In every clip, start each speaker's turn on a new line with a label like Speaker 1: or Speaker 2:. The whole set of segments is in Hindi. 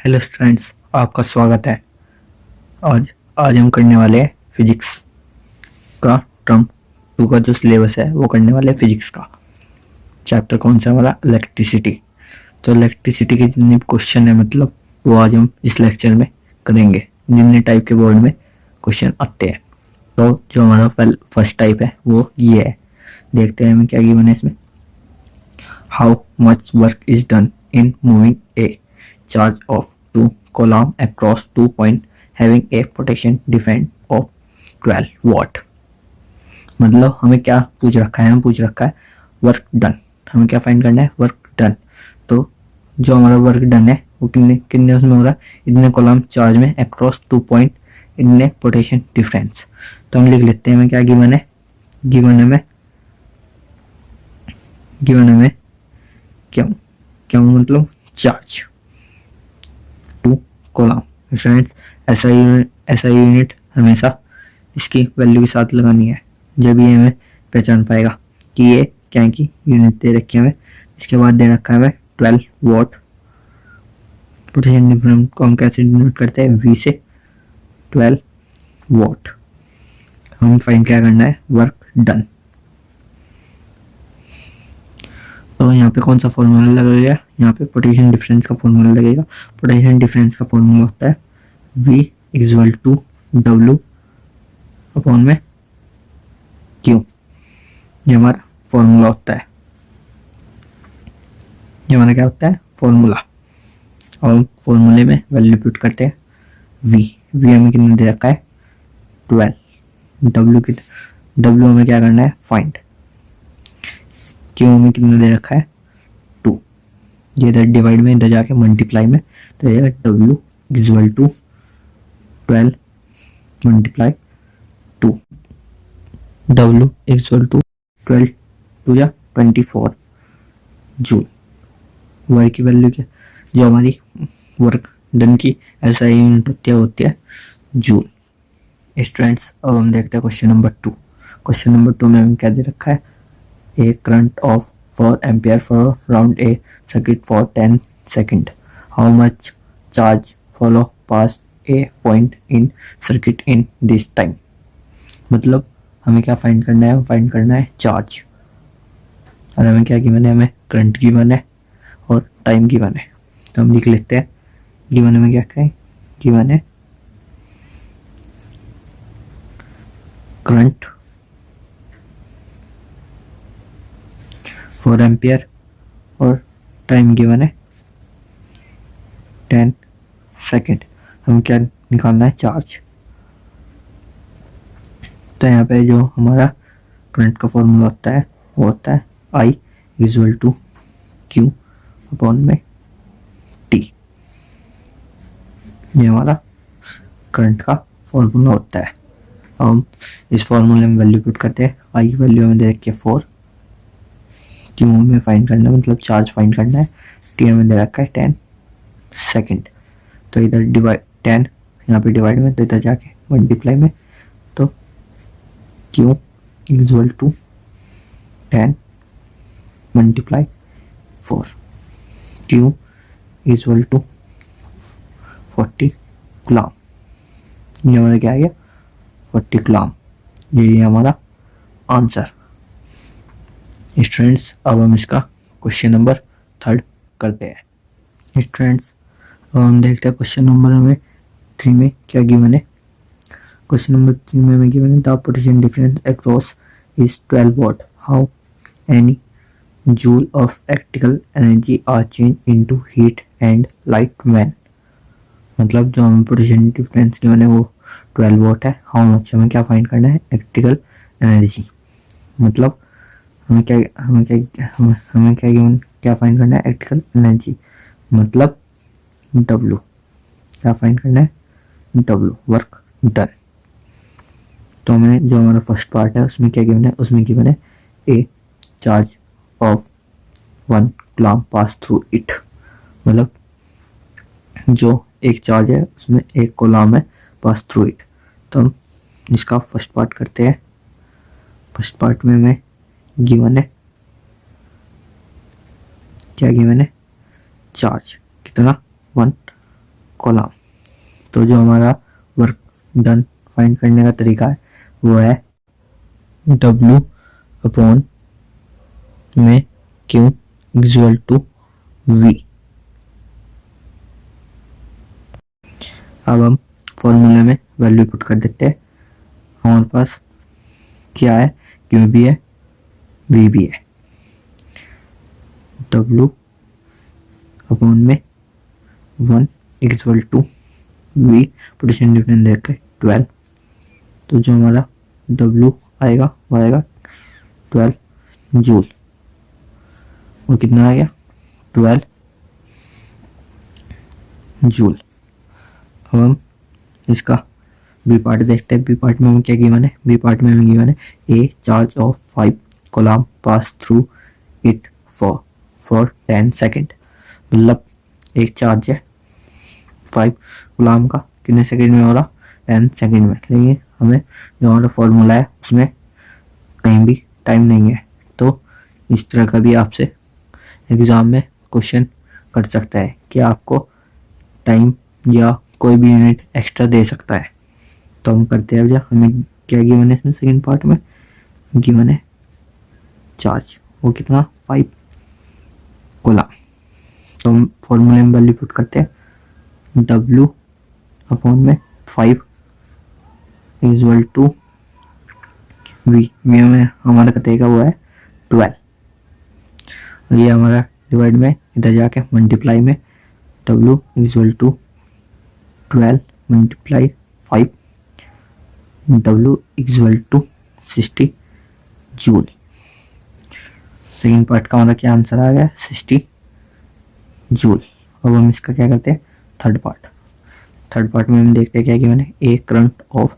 Speaker 1: हेलो स्टूडेंट्स, आपका स्वागत है। आज आज हम करने वाले हैं फिजिक्स का टर्म 2 का जो सिलेबस है वो करने वाले हैं फिजिक्स का। चैप्टर कौन सा हमारा? इलेक्ट्रिसिटी। तो इलेक्ट्रिसिटी के जितने भी क्वेश्चन है मतलब वो आज हम इस लेक्चर में करेंगे, जितने टाइप के बोर्ड में क्वेश्चन आते हैं। तो जो हमारा फर्स्ट टाइप है वो ये है। देखते हैं हमें क्या गिवन है इसमें। How much work is done in moving A charge of 2 coulomb across 2 point having a potential difference of 12 watt। मतलब हमें क्या पूछ रखा है? हमें पूछ रखा है वर्क डन। हमें क्या फाइंड करना है? Work done. तो जो हमारा वर्क डन है वो कितने कितने उसमें हो रहा है? इतने कॉलम चार्ज में अक्रॉस 2 पॉइंट इतने पोटेंशियल डिफरेंस। तो हम लिख लेते हैं हमें क्या गिवन है। गिवन है में क्यों क्यों मतलब चार्ज 2 कॉलम। ऐसा यूनिट हमेशा इसकी वैल्यू के साथ लगानी है, जब ये हमें पहचान पाएगा कि ये क्या की यूनिट दे रखी है हमें। इसके बाद दे रखा है हमें 12 वॉट। पोटेंशियल डिफरेंस को हम कैसे डिनोट करते हैं? वी से 12 वॉट। हम फाइंड क्या करना है? Work done. तो यहाँ पे कौन सा फॉर्मूला लगेगा? यहाँ पे पोटेंशियल डिफरेंस का फॉर्मूला लगेगा। पोटेंशियल डिफरेंस का फॉर्मूला होता है V equal to W upon में Q। ये हमारा फॉर्मूला होता है। ये हमारा क्या होता है? फॉर्मूला। और हम फॉर्मूले में वैल्यू पुट करते हैं V हमें कितना दे रखा है? 12। W हमें क्या करना है? फाइंड। Q हमें कितना दे रखा है? 2। ये इधर डिवाइड में, इधर जाके मल्टीप्लाई में, तो ये W equal to 12 multiply 2। W equal to 12 two या 24 जूल। वर्क की वैल्यू क्या? जो हमारी वर्क डन की ऐसा यूनिट होती है जूल। स्टूडेंट्स, अब हम देखते हैं क्वेश्चन नंबर 2। क्वेश्चन नंबर 2 में हमें क्या दे रखा है? A current of 4 ampere for round a circuit for 10 second. How much charge flow past a point in circuit in this time. मतलब हमें क्या फाइंड करना है? फाइंड करना है चार्ज। और हमें क्या गिवन है? हमें करंट गिवन है और टाइम गिवन है। तो हम लिख लेते हैं गिवन में क्या कहें? गिवन है करंट 4 एम्पियर और टाइम गिवन है 10 सेकेंड। हम क्या निकालना है? चार्ज। तो यहाँ पे जो हमारा करंट का फॉर्मूला होता है वो होता है I equal to Q upon में T। ये हमारा करंट का फॉर्मूला होता है। हम इस फॉर्मूले में वैल्यू पुट करते हैं। I की वैल्यू हमें दे रखी है 4। Q हमें फाइंड करना है, मतलब चार्ज फाइंड करना है। T हमें दे रखा है 10 सेकेंड। तो इधर डिवाइड 10 यहाँ पे डिवाइड में, तो इधर जाके मल्टीप्लाई में, तो Q equal to 10 multiply 4। Q equal to 40 coulomb. ये हमारा क्या आ गया? 40 कूलम। ये हमारा आंसर। स्टूडेंट्स, अब हम इसका क्वेश्चन नंबर 3 करते हैं। स्टूडेंट्स, अब हम देखते हैं क्वेश्चन नंबर हमें 3 में क्या गिवन है। क्वेश्चन नंबर 3 में हमें गिवन है the potential difference across is 12 watt. How any joule of electrical energy are change into heat and light when. मतलब जो हमें पोटेंशियल डिफरेंस गिवन है वो 12 वॉट है। हाउ मच हमें क्या फाइंड करना है? Electrical energy. मतलब हमें क्या गिवन क्या फाइंड करना है? Electrical energy. मतलब W क्या फाइंड करना है? W work done. तो हमें जो हमारा फर्स्ट पार्ट है उसमें क्या गिवन है? उसमें गिवन है a charge of 1 coulomb pass through it. मतलब जो एक चार्ज है उसमें 1 कूलम है पास थ्रू इट। तो हम इसका फर्स्ट पार्ट करते हैं। फर्स्ट पार्ट में हमें गिवन है क्या? गिवन है चार्ज कितना? 1 कोलम। तो जो हमारा वर्क डन फाइंड करने का तरीका है वो है W अपॉन में Q इक्वल टू V। अब हम फॉर्मूले में वैल्यू पुट कर देते हैं। हमारे पास क्या है, Q भी है V भी है। W अपॉन में 1 equal to V, potential difference देकर 12। तो जो हमारा W आएगा वो आएगा 12 जूल। और कितना आ गया 12 जूल। अब हम इसका बी पार्ट देखते हैं। बी पार्ट में हमें क्या गिवन है, बी पार्ट में हमें गिवन है a charge of 5 coulomb pass through it for 10 second. मतलब एक चार्ज है 5 कोलम का, कितने सेकेंड में हो रहा, 10 सेकेंड में। लेकिन हमें जो हमारा फॉर्मूला है उसमें कहीं भी टाइम नहीं है। तो इस तरह का भी आपसे एग्जाम में क्वेश्चन कर सकता है कि आपको टाइम या कोई भी यूनिट एक्स्ट्रा दे सकता है। तो हम करते हैं, जब हमें क्या गिवन है इसमें सेकंड पार्ट में गिवन है चार्ज, वो कितना 5 कोलम। तो हम फॉर्मूले में वैल्यू पुट करते हैं W अपॉन में 5 इक्वल टू V में हमारा कटेगा वो है 12। और ये हमारा डिवाइड में इधर जाके मल्टीप्लाई में W equal to 12 multiply 5, W equal to 60 joule. Second part का हमारा क्या आंसर आ गया 60 जूल। अब हम इसका क्या करते हैं थर्ड पार्ट में हम देखते हैं क्या कि मैंने a current of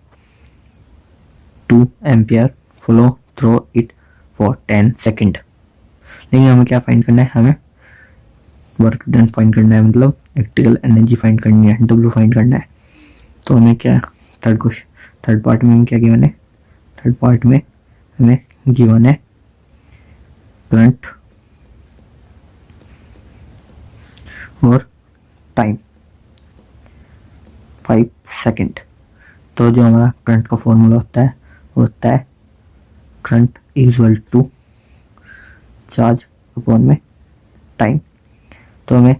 Speaker 1: 2 ampere flow through it for 10 second. लेकिन हमें क्या फाइंड करना है, हमें वर्क डन फाइंड करना है, मतलब इलेक्ट्रिकल एनर्जी फाइंड करनी है, W फाइंड करना है। तो हमें क्या थर्ड पार्ट में हमें क्या गिवन है, थर्ड पार्ट में हमें गिवन है करंट और टाइम 5 सेकेंड। तो जो हमारा करंट का फॉर्मूला होता है वो होता है current equal to charge upon में टाइम। तो हमें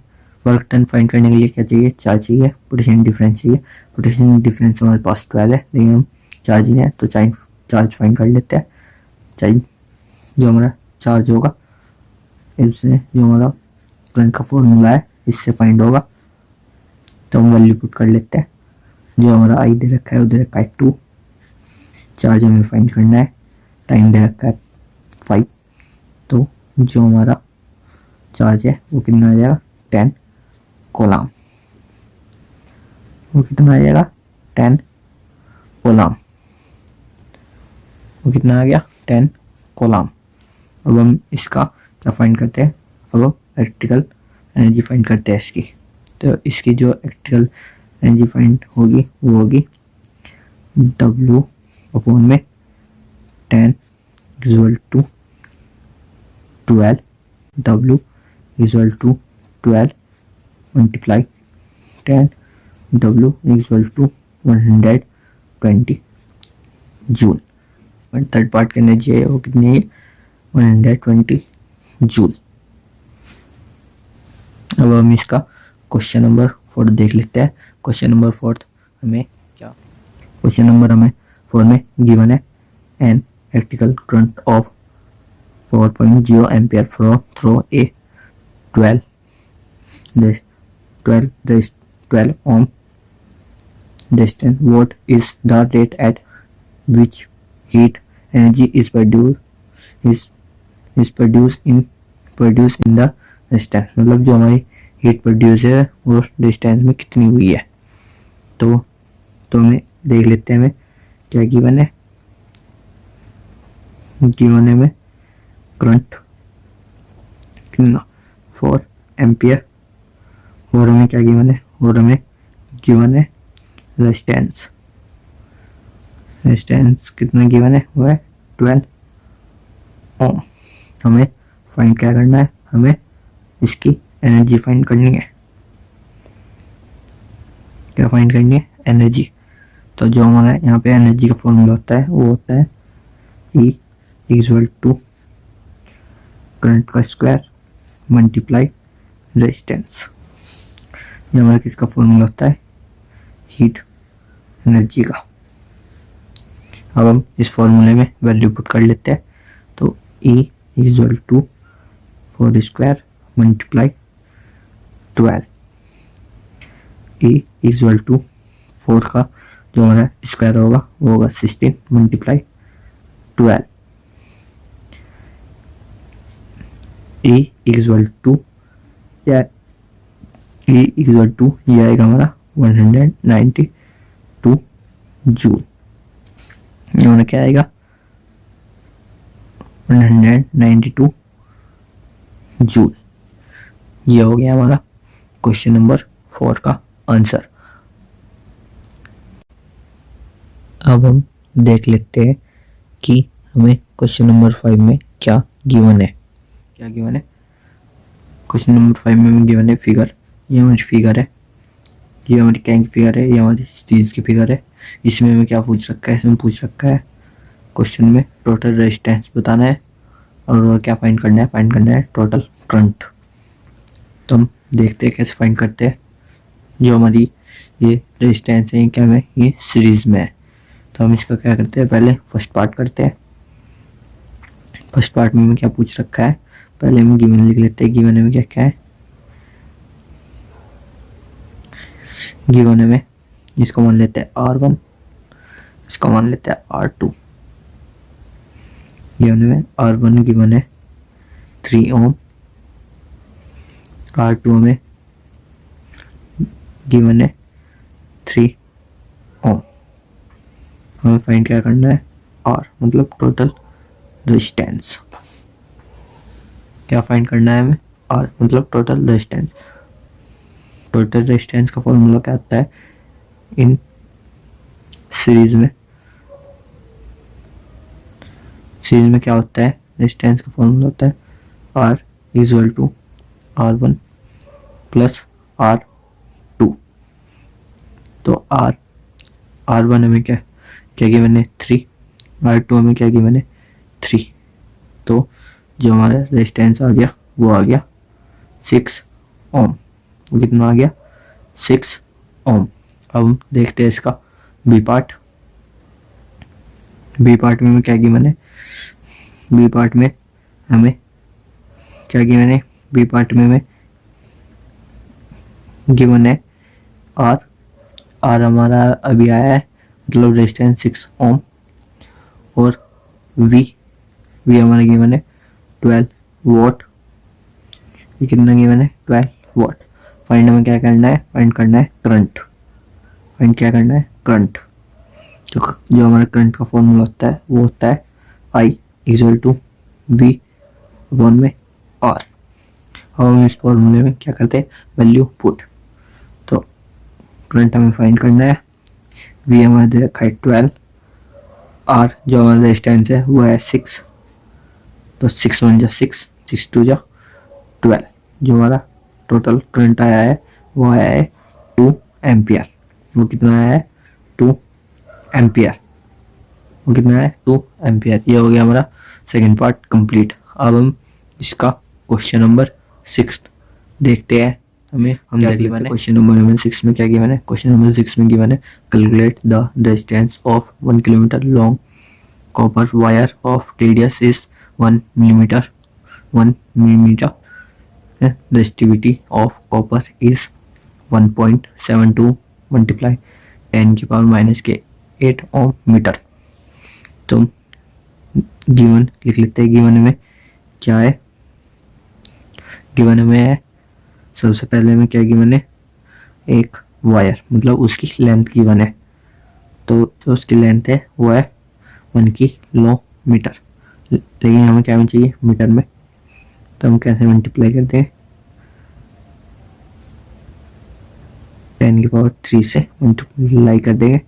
Speaker 1: वर्क डन फाइंड करने के लिए क्या चाहिए, चार्ज चाहिए, पोटेंशियल डिफरेंस चाहिए। पोटेंशियल डिफरेंस हमारे पास 12 है, लेकिन हम चार्ज ही है तो चार्ज फाइंड कर लेते हैं। चार्ज जो हमारा चार्ज होगा इससे जो हमारा करंट का फॉर्मूला है इससे फाइंड होगा। तो हम वैल्यू पुट कर लेते हैं। जो हमारा आई दे रखा है वो दे रखा है 2, चार्ज हमें फाइंड करना है, टाइम दे रखा है 5। तो जो हमारा चार्ज है वो कितना आ जाएगा 10 कोलम। वो कितना आ जाएगा 10 कोलम। वो कितना आ गया 10 कोलम। अब हम इसका क्या फाइंड करते हैं, अब इलेक्ट्रिकल एनर्जी फाइंड करते हैं इसकी। तो इसकी जो इलेक्ट्रिकल एनर्जी फाइंड होगी वो होगी W अपॉन में 10 equal to 12, W equal to 12 multiply 10, W equal to 120 joule. Third part की एनर्जी है वो कितनी है 120 जूल। अब हम इसका क्वेश्चन नंबर 4 देख लेते हैं। क्वेश्चन नंबर 4 हमें क्या, क्वेश्चन नंबर हमें 4 में गिवन है an electrical current of 4.0 ampere flow through a 12 ohm distance. What is the rate at which heat energy is produced in the distance? मतलब जो हमारी हीट प्रोड्यूस है वो डिस्टेंस में कितनी हुई है। तो हमें देख लेते हैं हमें क्या गिवन है। गिवन है में करंट कितना 4 एम्पियर और हमें क्या गिवन है, और हमें गिवन है रेजिस्टेंस कितना गिवन है वो है 12 ओम। हमें फाइंड क्या करना है, हमें इसकी एनर्जी फाइंड करनी है। क्या फाइंड करेंगे, एनर्जी। तो जो हमारा यहाँ पे एनर्जी का फॉर्मूला होता है वो होता है E इक्वल टू करंट का स्क्वायर मल्टीप्लाई रेजिस्टेंस। ये हमारा किसका फॉर्मूला होता है, हीट एनर्जी का। अब हम इस फॉर्मूले में वैल्यू पुट कर लेते हैं। तो E equal to 4 square multiply 12। E equal to 4 का जो हमारा स्क्वायर होगा वो होगा 16 मल्टीप्लाई 12। E इक्वल टू या E इक्वल टू ये आएगा हमारा 192 जूल। ये हमारा क्या आएगा, 192 जूल। ये हो गया हमारा क्वेश्चन नंबर 4 का आंसर। अब हम देख लेते हैं कि हमें क्वेश्चन नंबर 5 में क्या गिवन है। क्या गिवन है, क्वेश्चन नंबर 5 में हमें गिवन है फिगर। ये हमारी फिगर है, ये हमारी क्या की फिगर है, ये हमारी सीरीज की फिगर है। इसमें हमें क्या पूछ रखा है, इसमें पूछ रखा है क्वेश्चन में टोटल रेजिस्टेंस बताना है और क्या फाइंड करना है, फाइंड करना है टोटल करंट। तो हम देखते हैं कैसे फाइंड करते हैं। जो हमारी ये रेजिस्टेंस है क्या में, ये सीरीज में है। तो हम इसका क्या करते हैं, पहले फर्स्ट पार्ट करते हैं। फर्स्ट पार्ट में हमें क्या पूछ रखा है, पहले हम गिवन लिख लेते हैं। गिवन में क्या क्या है, गिवन में इसको मान लेते हैं R1, इसको मान लेते हैं R2। गिवन में R1 गिवन है 3 ओम, R2 में गिवन है 3 ओम। हमें फाइंड क्या करना है, R मतलब टोटल रेजिस्टेंस। क्या फाइंड करना है हमें, R मतलब टोटल रेजिस्टेंस। टोटल रेजिस्टेंस का फॉर्मूला क्या होता है इन सीरीज में, सीरीज में क्या होता है, रेजिस्टेंस का फॉर्मूला होता है R equal to R1 plus R2। तो R1 हमें क्या क्या गिवन है 3, R2 हमें क्या गिवन है 3। तो जो हमारा रेजिस्टेंस आ गया वो आ गया 6 ओम। वो कितना आ गया 6 ओम। अब हम देखते हैं इसका बी पार्ट। बी पार्ट में हमें क्या गिवन है, बी पार्ट में हमें क्या गिवन है, बी पार्ट में हमें गिवन है R हमारा अभी आया है मतलब रेजिस्टेंस 6 ओम, और V हमारा गिवन है 12 वोट। ये कितना गिवन है 12 वोट। फाइंड हमें क्या करना है, फाइंड करना है करंट। फाइंड क्या करना है, करंट। तो जो हमारा करंट का फॉर्मूला होता है वो होता है I equal to V upon में R। अब हम इस फॉर्मूले में क्या करते हैं, वैल्यू पुट। तो करंट हमें फाइंड करना है, V हमारा दे रखा है 12, R जो हमारा रेजिस्टेंस है वो है 6। तो 6 1 जा 6, 6 2 जा 12। जो हमारा टोटल करंट आया है वो आया है 2 एम्पियर। वो कितना आया है 2 एम्पियर। वो कितना है 2 एम्पियर। ये हो गया हमारा सेकंड पार्ट कंप्लीट। अब हम इसका क्वेश्चन नंबर 6 देखते हैं। हम देख लेते हैं क्वेश्चन नंबर 6 में क्या गिवन है। क्वेश्चन नंबर 6 में गिवन है calculate the resistance of 1 kilometre long copper wire of radius is 1 millimetre. 1 millimetre resistivity of copper is 1.72 multiply 10 की पावर माइनस के 8 ओम मीटर। तो गिवन लिख लेते हैं। गिवन में क्या है, गिवन में है सबसे पहले में क्या गिवन है, एक वायर मतलब उसकी लेंथ गिवन है। तो जो उसकी लेंथ है वो है 1 किलोमीटर, लेकिन हमें क्या चाहिए मीटर में। तो हम कैसे मल्टीप्लाई करते हैं, 10 की पावर 3 से मल्टीप्लाई कर देंगे,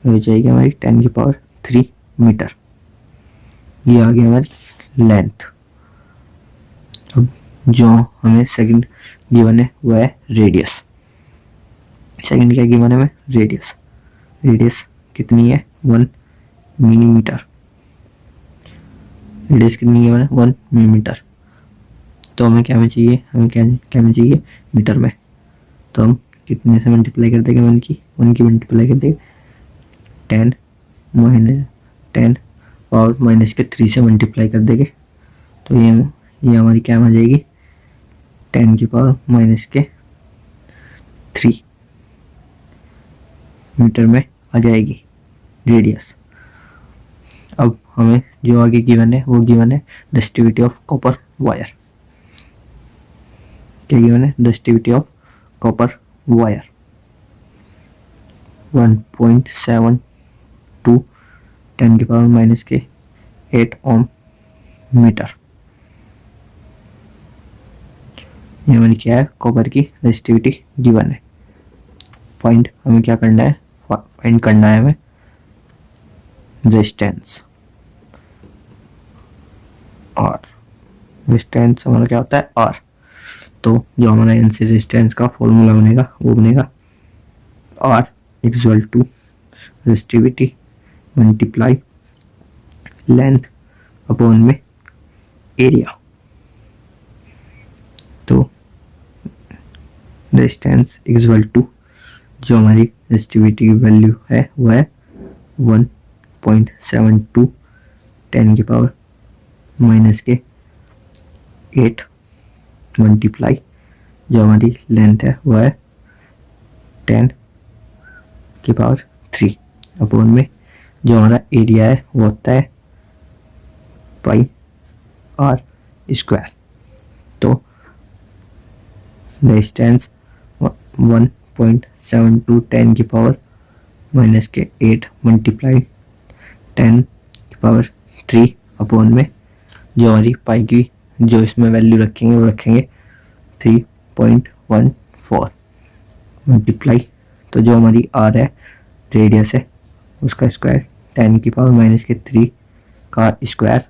Speaker 1: हो जाएगी हमारी 10 की पावर 3 मीटर। ये आ गया हमारी लेंथ। अब जो हमें सेकंड गिवन है वो है रेडियस। सेकंड क्या गिवन है हमें, रेडियस। रेडियस कितनी है, 1 मिलीमीटर। रेडियस कितनी है, 1 मिलीमीटर। तो हमें क्या में चाहिए, हमें क्या में चाहिए, मीटर में। तो हम कितने से मल्टीप्लाई कर देंगे, 1 की मल्टीप्लाई कर देंगे 10 पावर माइनस के 3 से मल्टीप्लाई कर देंगे। तो ये हमारी क्या आ जाएगी, 10 की पावर माइनस के 3 मीटर में आ जाएगी रेडियस। अब हमें जो आगे गिवन है वो गिवन है डस्टिविटी ऑफ कॉपर वायर। क्या गिवन है, डस्टिविटी ऑफ कॉपर वायर 1.72 10 की पावर माइनस के 8 ओम मीटर। ये हमारी क्या है, कॉपर की रेजिस्टिविटी गिवन है। फाइंड हमें क्या करना है, फाइंड करना है हमें रेजिस्टेंस। और रेजिस्टेंस हमारा क्या होता है, आर। तो जो हमारा एनसी रेजिस्टेंस का फॉर्मूला बनेगा वो बनेगा R equal to resistivity multiply length upon में एरिया। तो रेजिस्टेंस इक्वल टू जो हमारी रेजिस्टिविटी की वैल्यू है वो है 1.72 10 की पावर माइनस के 8 मल्टीप्लाई जो हमारी लेंथ है वो है 10 की पावर 3 अपॉन में जो हमारा एरिया है वो होता है पाई आर स्क्वायर। तो रेजिस्टेंस 1.72 10 की पावर माइनस के 8 मल्टीप्लाई 10 की पावर 3 अपॉन में जो हमारी पाई की जो इसमें वैल्यू रखेंगे वो रखेंगे 3.14 मल्टीप्लाई। तो जो हमारी आर है रेडियस है उसका स्क्वायर 10 की पावर माइनस के 3 का स्क्वायर।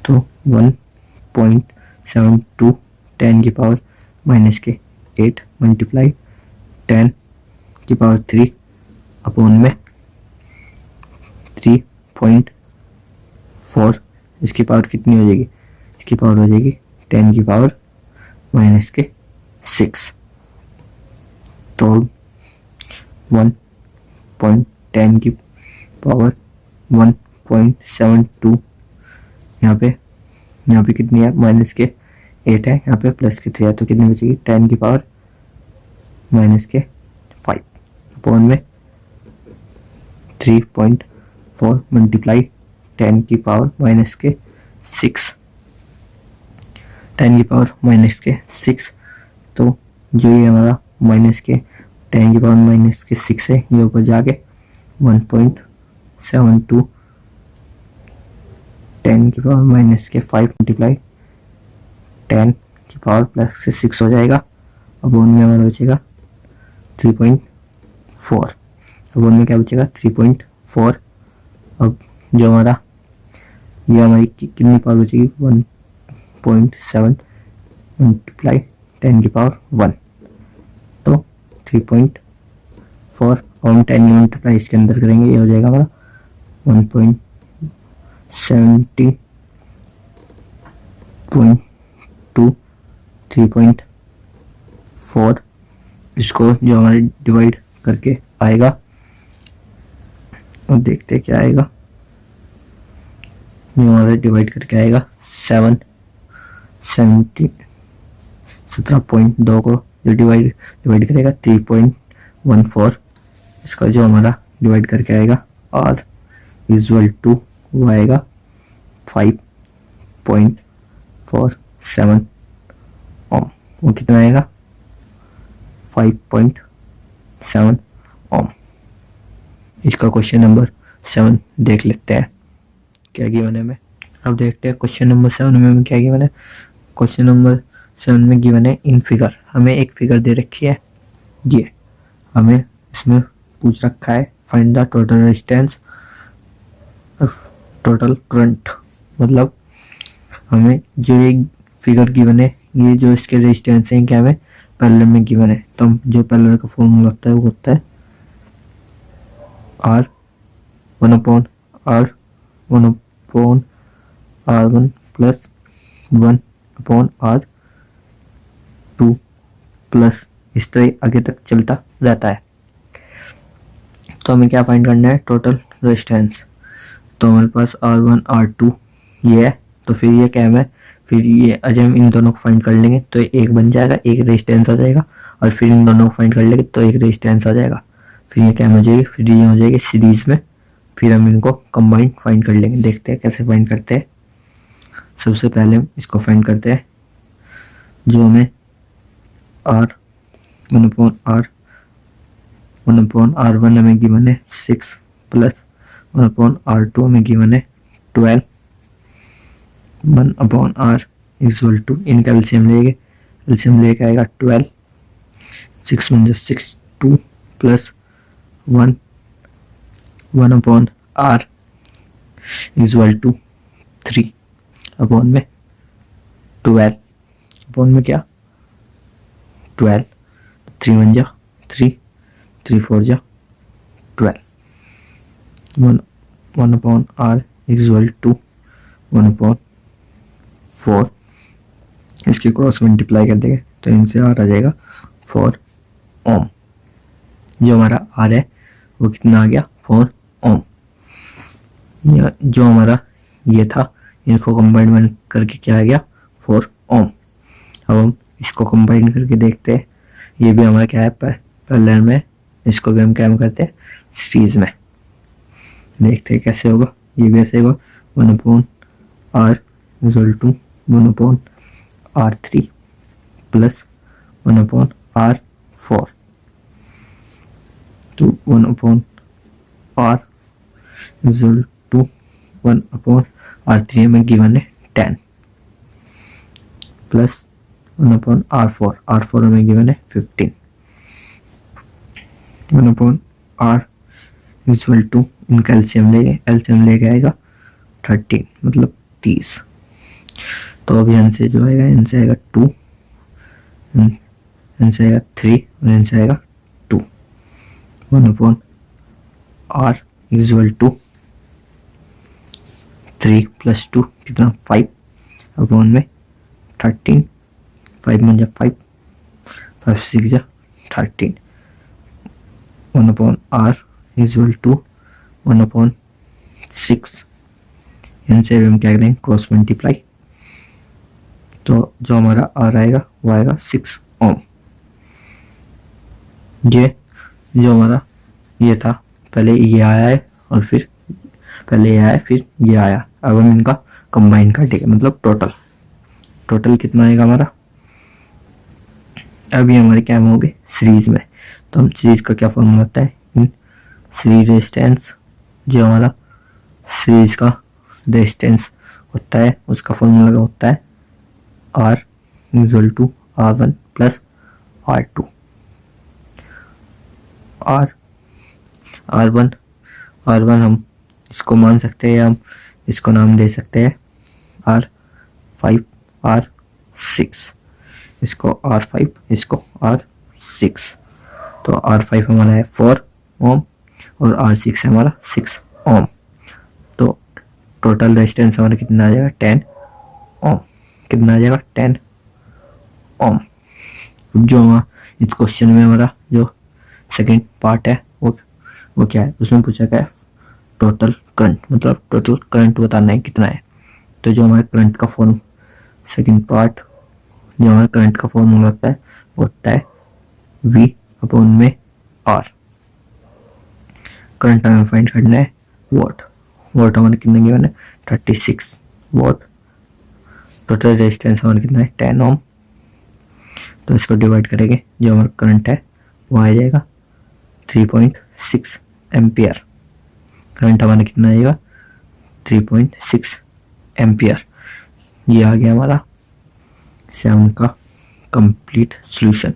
Speaker 1: तो 1.72 10 की पावर माइनस के 8 मल्टीप्लाई 10 की पावर 3 अपॉन में 3.4। इसकी पावर कितनी हो जाएगी, इसकी पावर हो जाएगी 10 की पावर माइनस के 6। तो 1.10 की पावर 1.72 यहाँ पे कितनी है, माइनस के 8 है, यहाँ पे प्लस के 3 है, तो कितनी बचेगी 10 की पावर माइनस के 5 अपॉन में 3.4 मल्टीप्लाई 10 की पावर माइनस के 6 10 की पावर माइनस के 6। तो जो ये हमारा माइनस के 10 की पावर माइनस के 6 है ये ऊपर जाके 1.72 10 की पावर माइनस के 5 मल्टीप्लाई 10 की पावर प्लस से 6 हो जाएगा। अब में हमारा बचेगा 3.4। अब में क्या बचेगा 3.4। अब जो हमारा ये हमारी कितनी पावर बचेगी 1.7 मल्टीप्लाई 10 की पावर 1। तो 3.4 और 10 मल्टीप्लाई इसके अंदर करेंगे ये हो जाएगा हमारा 1.70.2 3.4। इसको जो हमारे डिवाइड करके आएगा और देखते क्या आएगा, जो हमारे डिवाइड करके आएगा 17.2 को जो डिवाइड करेगा 3.14। इसका जो हमारा डिवाइड करके आएगा आर इक्वल टू वो आएगा 5.47 ओम। वो कितना आएगा 5.7 ओम। इसका क्वेश्चन नंबर 7 देख लेते हैं क्या गिवन है हमें। अब देखते हैं क्वेश्चन नंबर 7 में हमें क्या गिवन है। क्वेश्चन नंबर 7 में गिवन है इन फिगर। हमें एक फिगर दे रखी है, ये हमें इसमें पूछ रखा है find the total resistance total current. मतलब हमें जो एक फिगर गिवन है ये जो इसके रेजिस्टेंस है क्या हमें पैरेलल में गिवन है, तो हम जो पैरेलल का फॉर्मूला होता है वो होता है R 1/R1 plus 1/R2 plus इस तरह आगे तक चलता रहता है। तो हमें क्या फाइंड करना है, टोटल रेजिस्टेंस। तो हमारे पास R1 R2 ये है, तो फिर ये क्या है, फिर ये अजय हम इन दोनों को फाइंड कर लेंगे तो एक बन जाएगा, एक रेजिस्टेंस आ जाएगा, और फिर इन दोनों को फाइंड कर लेंगे तो एक रेजिस्टेंस आ जाएगा, फिर ये क्या हो जाएगी, फिर ये हो जाएगी सीरीज में, फिर हम इनको कंबाइंड फाइंड कर लेंगे। देखते हैं कैसे फाइंड करते हैं। सबसे पहले हम इसको फाइंड करते हैं, जो हमें R 1/R1 हमें गिवन है 6 प्लस 1/R2 हमें गिवन है 12, 1/R इक्वल टू, इनका एलसीएम लेके आएगा 12, 6 में 6 2 plus 1/R equal to 3 upon में 12, अपॉन में क्या 12, 3 1 जा 3, 3 4 जा 12, 1/R इक्वल टू 1/4, इसके क्रॉस मल्टीप्लाई कर देंगे तो इनसे R आ जाएगा 4 ओम। जो हमारा R है वो कितना आ गया, 4 ओम। जो हमारा ये था, इनको कंबाइन करके क्या आ गया, 4 ओम। अब हम इसको कंबाइन करके देखते हैं, ये भी हमारा क्या है पैरेलल में, इसको भी हम क्या करते हैं सीरीज में। देखते हैं कैसे होगा, ये भी ऐसे होगा 1/R equal to 1/R3 plus 1/R4, तो 1/R इक्वल टू 1/R3 में गिवन है 10 प्लस 1/R4 में गिवन है 15, 1/R इक्वल टू, इनका एलसीएम लेके आएगा 13 मतलब 30। तो अभी इनसे जो आएगा, इनसे आएगा 2, इनसे आएगा 3 और इनसे आएगा 2, 1/R इक्वल टू 3 प्लस 2 कितना 5 अपॉन में 13, 5 में जा 5, 5 6 जा 13, 1/R इक्वल टू 1/6, इनसे हम क्या करेंगे क्रॉस मल्टीप्लाई, तो जो हमारा R आएगा वो आएगा 6 ओम। ये जो हमारा ये था, पहले ये आया है और फिर पहले ये आया फिर ये आया, अब हम इनका कंबाइन काटेंगे, मतलब टोटल कितना आएगा हमारा। अभी हमारे क्या में होंगे सीरीज में, तो हम सीरीज का क्या फॉर्मूला होता है, इन सीरीज रेजिस्टेंस, जो हमारा सीरीज का रेजिस्टेंस होता है उसका फॉर्मूला होता है R equal to R1 plus R2। R1 हम इसको मान सकते हैं, हम इसको नाम दे सकते हैं R5 R6, इसको R5 इसको R6, तो R5 हमारा है 4 ओम और R6 है हमारा 6 ओम, तो टोटल रेजिस्टेंस हमारा कितना आ जाएगा 10 ओम, कितना आ जाएगा 10 ओम। जो हमारा इस क्वेश्चन में हमारा जो सेकंड पार्ट है वो क्या है, उसमें पूछा गया है टोटल करंट, मतलब टोटल करंट बताना है कितना है। तो जो हमारे करंट का फॉर्म, सेकंड पार्ट जो हमारा करंट का फॉर्मूला होता है वो होता है V अपॉन में R। करंट हमें फाइंड करना है वॉट हमारे कितना गिवन है 36 वॉट। टोटल रेजिस्टेंस हमारा कितना है 10 ओम, तो इसको डिवाइड करेंगे, जो हमारा करंट है वो आ जाएगा 3.6 एम्पियर। करंट हमारा कितना आएगा 3.6 एम्पियर। ये आ गया हमारा 7 का कंप्लीट सॉल्यूशन।